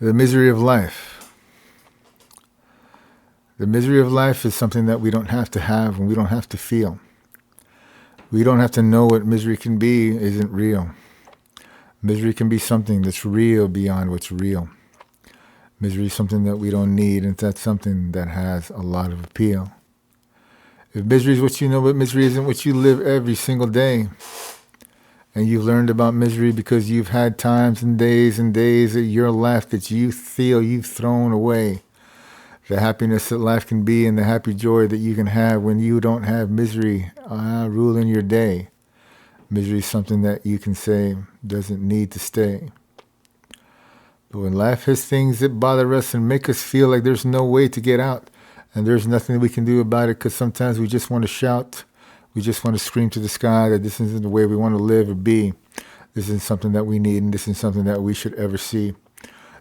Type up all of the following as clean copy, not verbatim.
The misery of life. The misery of life is something that we don't have to have and we don't have to feel. We don't have to know what misery can be isn't real. Misery can be something that's real beyond what's real. Misery is something that we don't need, and that's something that has a lot of appeal. If misery is what you know, but misery isn't what you live every single day, and you've learned about misery because you've had times and days of your life that you feel you've thrown away. The happiness that life can be and the happy joy that you can have when you don't have misery ruling your day. Misery is something that you can say doesn't need to stay. But when life has things that bother us and make us feel like there's no way to get out and there's nothing we can do about it, because sometimes we just want to shout, we just want to scream to the sky that this isn't the way we want to live or be. This isn't something that we need, and this isn't something that we should ever see.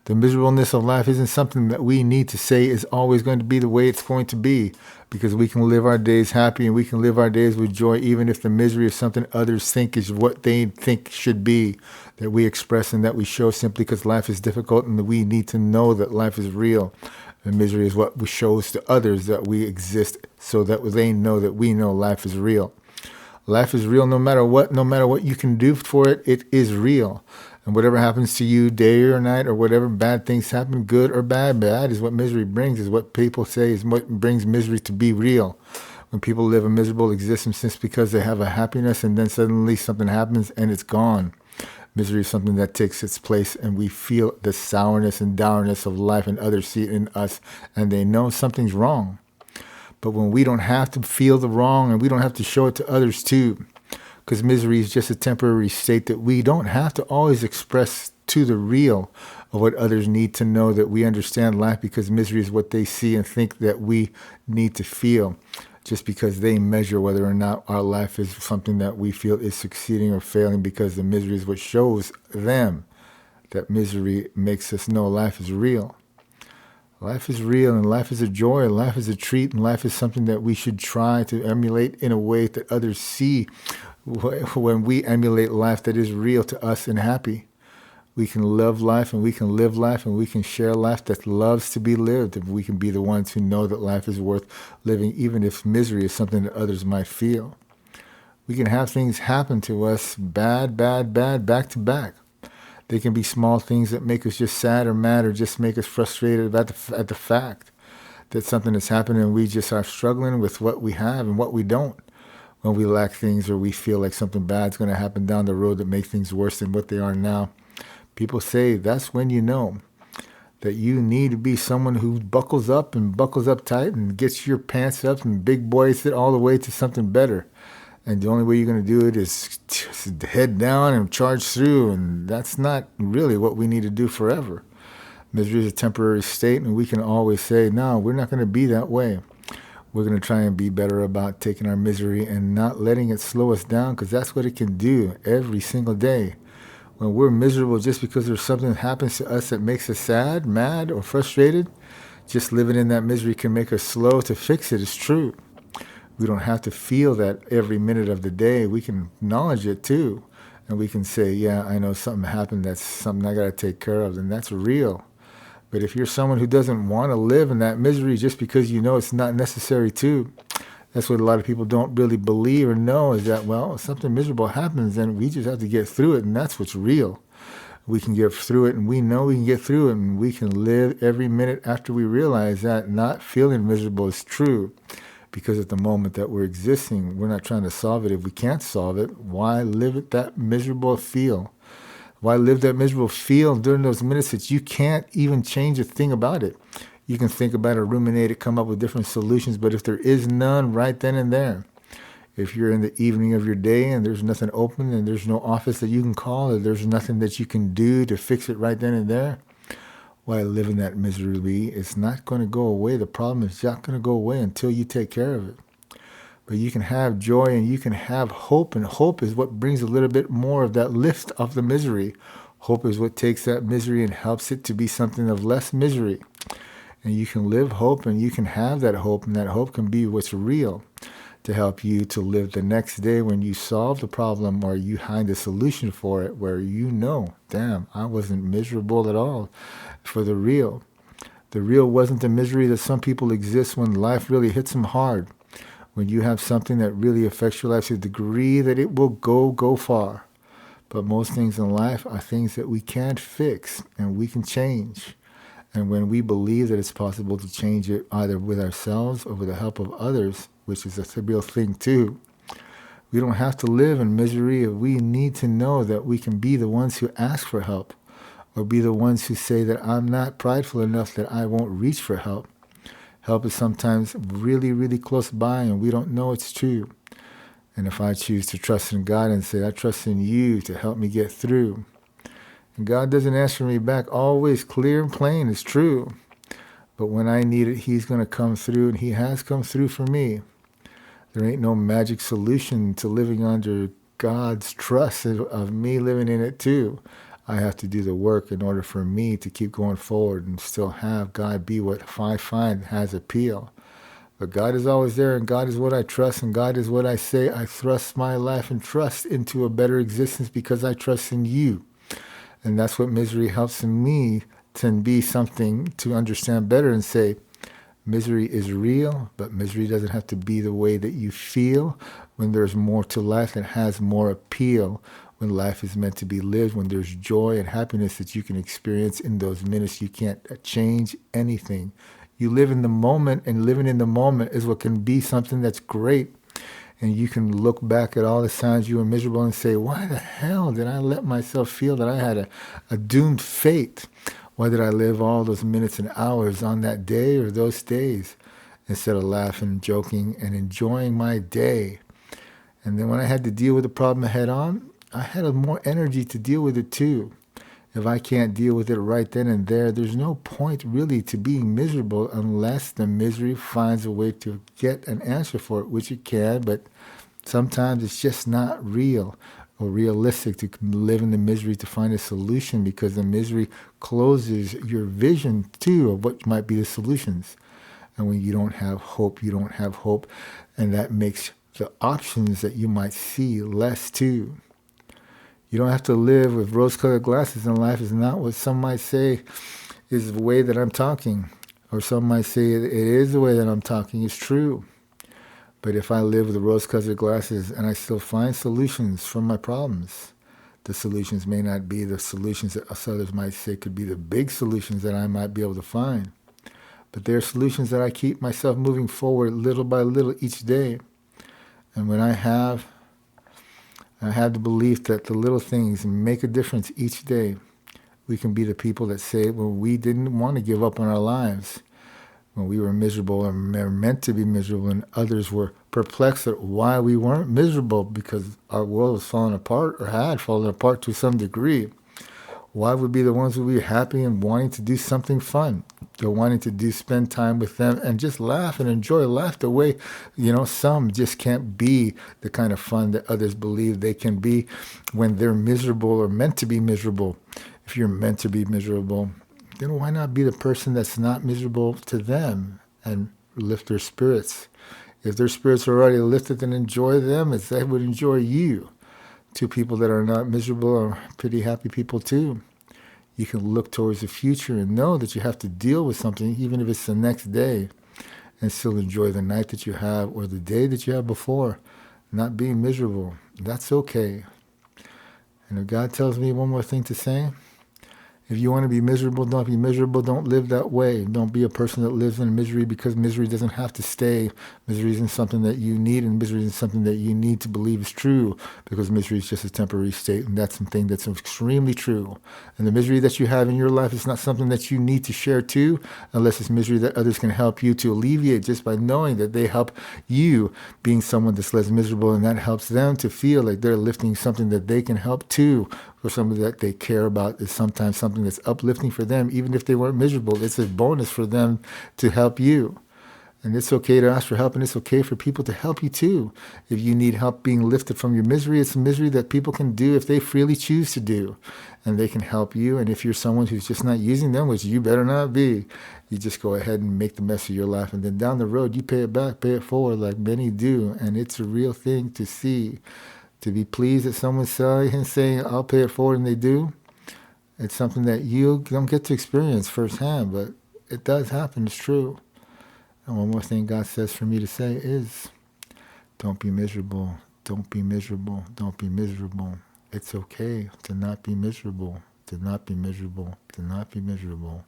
The miserableness of life isn't something that we need to say is always going to be the way it's going to be, because we can live our days happy and we can live our days with joy, even if the misery is something others think is what they think should be, that we express and that we show simply because life is difficult and we need to know that life is real. And misery is what we shows to others that we exist so that they know that we know life is real. Life is real no matter what you can do for it, it is real. And whatever happens to you day or night or whatever bad things happen, good or bad is what misery brings, is what people say is what brings misery to be real. When people live a miserable existence just because they have a happiness and then suddenly something happens and it's gone. Misery is something that takes its place and we feel the sourness and dourness of life and others see it in us and they know something's wrong. But when we don't have to feel the wrong and we don't have to show it to others too, because misery is just a temporary state that we don't have to always express to the real of what others need to know that we understand life, because misery is what they see and think that we need to feel, just because they measure whether or not our life is something that we feel is succeeding or failing, because the misery is what shows them that misery makes us know life is real. Life is real and life is a joy, life is a treat, and life is something that we should try to emulate in a way that others see. When we emulate life that is real to us and happy, we can love life and we can live life and we can share life that loves to be lived. And we can be the ones who know that life is worth living, even if misery is something that others might feel. We can have things happen to us bad, back to back. They can be small things that make us just sad or mad or just make us frustrated at the fact that something has happened and we just are struggling with what we have and what we don't. When we lack things or we feel like something bad is going to happen down the road that make things worse than what they are now, people say that's when you know that you need to be someone who buckles up and buckles up tight and gets your pants up and big boys it all the way to something better. And the only way you're going to do it is head down and charge through, and that's not really what we need to do forever. Misery is a temporary state, and we can always say, no, we're not going to be that way. We're going to try and be better about taking our misery and not letting it slow us down, because that's what it can do every single day. When we're miserable just because there's something that happens to us that makes us sad, mad, or frustrated, just living in that misery can make us slow to fix it. It's true. We don't have to feel that every minute of the day. We can acknowledge it too. And we can say, yeah, I know something happened. That's something I got to take care of. And that's real. But if you're someone who doesn't want to live in that misery just because you know it's not necessary to, that's what a lot of people don't really believe or know, is that, well, if something miserable happens, then we just have to get through it, and that's what's real. We can get through it, and we know we can get through it, and we can live every minute after we realize that not feeling miserable is true, because at the moment that we're existing, we're not trying to solve it. If we can't solve it, why live it that miserable feel? Why live that miserable feel during those minutes that you can't even change a thing about it? You can think about it, ruminate it, come up with different solutions, but if there is none right then and there, if you're in the evening of your day and there's nothing open and there's no office that you can call, or there's nothing that you can do to fix it right then and there, why live in that misery? It's not going to go away. The problem is not going to go away until you take care of it. But you can have joy and you can have hope, and hope is what brings a little bit more of that lift of the misery. Hope is what takes that misery and helps it to be something of less misery. And you can live hope and you can have that hope, and that hope can be what's real. to help you to live the next day when you solve the problem or you find a solution for it where you know, damn, I wasn't miserable at all for the real. The real wasn't the misery that some people exist when life really hits them hard. When you have something that really affects your life to the degree that it will go far. But most things in life are things that we can't fix and we can change. And when we believe that it's possible to change it either with ourselves or with the help of others, which is a real thing too, we don't have to live in misery. We need to know that we can be the ones who ask for help or be the ones who say that I'm not prideful enough that I won't reach for help. Help is sometimes really, really close by and we don't know it's true. And if I choose to trust in God and say, I trust in you to help me get through, and God doesn't answer me back always clear and plain, it's true. But when I need it, he's going to come through, and he has come through for me. There ain't no magic solution to living under God's trust of me living in it too. I have to do the work in order for me to keep going forward and still have God be what I find has appeal. But God is always there, and God is what I trust, and God is what I say. I thrust my life and trust into a better existence because I trust in you. And that's what misery helps me to be something to understand better and say, misery is real, but misery doesn't have to be the way that you feel when there's more to life that has more appeal, when life is meant to be lived, when there's joy and happiness that you can experience in those minutes. You can't change anything. You live in the moment, and living in the moment is what can be something that's great. And you can look back at all the times you were miserable and say, why the hell did I let myself feel that I had a doomed fate? Why did I live all those minutes and hours on that day or those days instead of laughing, joking, and enjoying my day? And then when I had to deal with the problem head on, I had more energy to deal with it too. If I can't deal with it right then and there, there's no point really to being miserable unless the misery finds a way to get an answer for it, which it can, but sometimes it's just not real or realistic to live in the misery to find a solution, because the misery closes your vision too of what might be the solutions. And when you don't have hope, you don't have hope, and that makes the options that you might see less too. You don't have to live with rose-colored glasses in life. Is not what some might say is the way that I'm talking. Or some might say it is the way that I'm talking. It's true. But if I live with the rose-colored glasses and I still find solutions for my problems, the solutions may not be the solutions that others might say could be the big solutions that I might be able to find. But they're solutions that I keep myself moving forward little by little each day. And when I have the belief that the little things make a difference each day, we can be the people that say, well, we didn't want to give up on our lives when we were miserable or meant to be miserable, and others were perplexed at why we weren't miserable because our world was falling apart or had fallen apart to some degree. Why would be the ones who would be happy and wanting to do something fun? They're wanting to spend time with them and just laugh and enjoy life the way, some just can't be the kind of fun that others believe they can be when they're miserable or meant to be miserable. If you're meant to be miserable, then why not be the person that's not miserable to them and lift their spirits? If their spirits are already lifted, then enjoy them as they would enjoy you. To people that are not miserable are pretty happy people too. You can look towards the future and know that you have to deal with something, even if it's the next day, and still enjoy the night that you have or the day that you have before, not being miserable. That's okay. And if God tells me one more thing to say, if you want to be miserable, don't be miserable. Don't live that way. Don't be a person that lives in misery, because misery doesn't have to stay. Misery isn't something that you need, and misery isn't something that you need to believe is true, because misery is just a temporary state, and that's something that's extremely true. And the misery that you have in your life is not something that you need to share too, unless it's misery that others can help you to alleviate just by knowing that they help you being someone that's less miserable, and that helps them to feel like they're lifting something that they can help too. For somebody that they care about is sometimes something that's uplifting for them, even if they weren't miserable. It's a bonus for them to help you. And it's okay to ask for help, and it's okay for people to help you too. If you need help being lifted from your misery, it's a misery that people can do if they freely choose to do. And they can help you. And if you're someone who's just not using them, which you better not be, you just go ahead and make the mess of your life. And then down the road, you pay it back, pay it forward like many do. And it's a real thing to see. To be pleased that someone's saying, I'll pay it forward, and they do. It's something that you don't get to experience firsthand, but it does happen. It's true. And one more thing God says for me to say is, don't be miserable. Don't be miserable. Don't be miserable. It's okay to not be miserable. To not be miserable. To not be miserable.